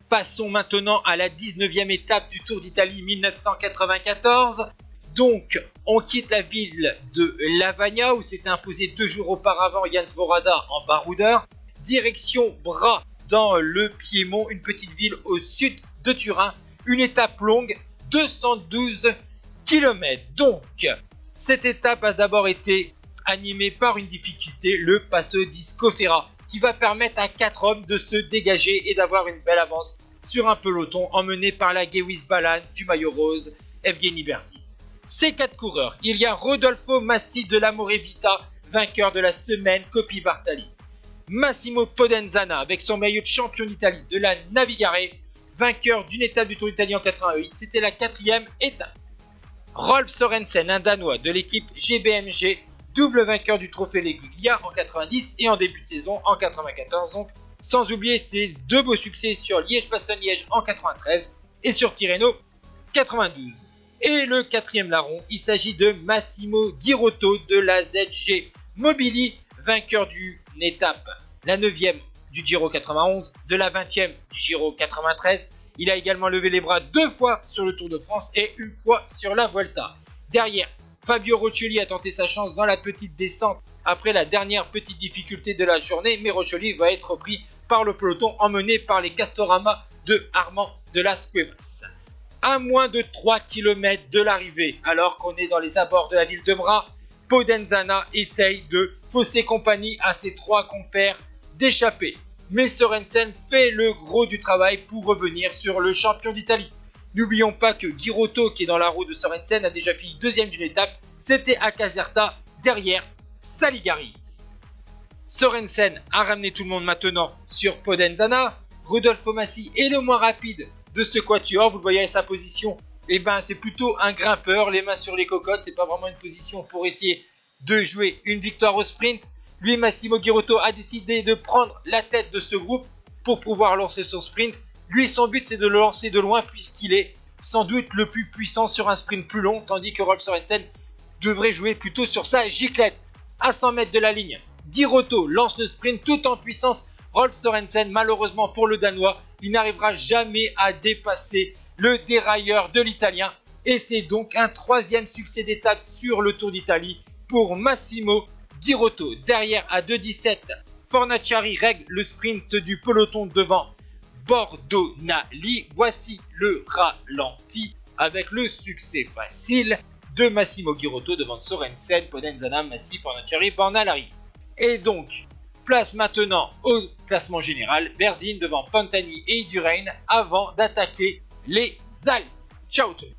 Passons maintenant à la 19e étape du Tour d'Italie 1994. Donc, on quitte la ville de Lavagna où s'était imposé 2 jours auparavant Jan Svorada en baroudeur. Direction Bra dans le Piémont, une petite ville au sud de Turin. Une étape longue, 212 km. Donc, cette étape a d'abord été animée par une difficulté, le Passo di Scofera, qui va permettre à 4 hommes de se dégager et d'avoir une belle avance sur un peloton emmené par la Gewis Balan du maillot rose, Evgeny Berzi. Ces 4 coureurs, il y a Rodolfo Massi de la Morevita, vainqueur de la semaine Coppi Bartali. Massimo Podenzana avec son maillot de champion d'Italie de la Navigare, vainqueur d'une étape du Tour d'Italie en 88, c'était la 4e étape. Rolf Sørensen, un Danois de l'équipe GBMG, double vainqueur du Trophée Leguglia en 90 et en début de saison en 94 donc, sans oublier ses 2 beaux succès sur Liège-Bastogne-Liège en 93 et sur Tirreno 92. Et le 4e larron, il s'agit de Massimo Girotto de la ZG Mobili, vainqueur d'une étape, la 9e du Giro 91, de la 20e du Giro 93. Il a également levé les bras 2 fois sur le Tour de France et 1 fois sur la Vuelta. Derrière, Fabio Roccioli a tenté sa chance dans la petite descente après la dernière petite difficulté de la journée, mais Roccioli va être pris par le peloton emmené par les Castorama de Armand de las Cuevas. À moins de 3 km de l'arrivée, alors qu'on est dans les abords de la ville de Bra, Podenzana essaye de fausser compagnie à ses 3 compères d'échapper. Mais Sørensen fait le gros du travail pour revenir sur le champion d'Italie. N'oublions pas que Girotto, qui est dans la roue de Sørensen, a déjà fini 2e d'une étape. C'était à Caserta, derrière Saligari. Sørensen a ramené tout le monde maintenant sur Podenzana. Rodolfo Massi est le moins rapide de ce quatuor. Vous le voyez à sa position. C'est plutôt un grimpeur, les mains sur les cocottes. C'est pas vraiment une position pour essayer de jouer une victoire au sprint. Lui, Massimo Girotto, a décidé de prendre la tête de ce groupe pour pouvoir lancer son sprint. Lui, son but, c'est de le lancer de loin puisqu'il est sans doute le plus puissant sur un sprint plus long, tandis que Rolf Sørensen devrait jouer plutôt sur sa giclette. À 100 mètres de la ligne, Girotto lance le sprint tout en puissance. Rolf Sørensen, malheureusement pour le Danois, il n'arrivera jamais à dépasser le dérailleur de l'Italien. Et c'est donc un 3e succès d'étape sur le Tour d'Italie pour Massimo Girotto. Derrière, à 2,17, Fornaciari règle le sprint du peloton devant Bordonali. Voici le ralenti avec le succès facile de Massimo Girotto devant Sørensen, Podenzana, Massi, Fornaciari, Bornalari. Et donc, place maintenant au classement général, Berzin devant Pantani et Indurain avant d'attaquer les Alpes. Ciao tout le monde.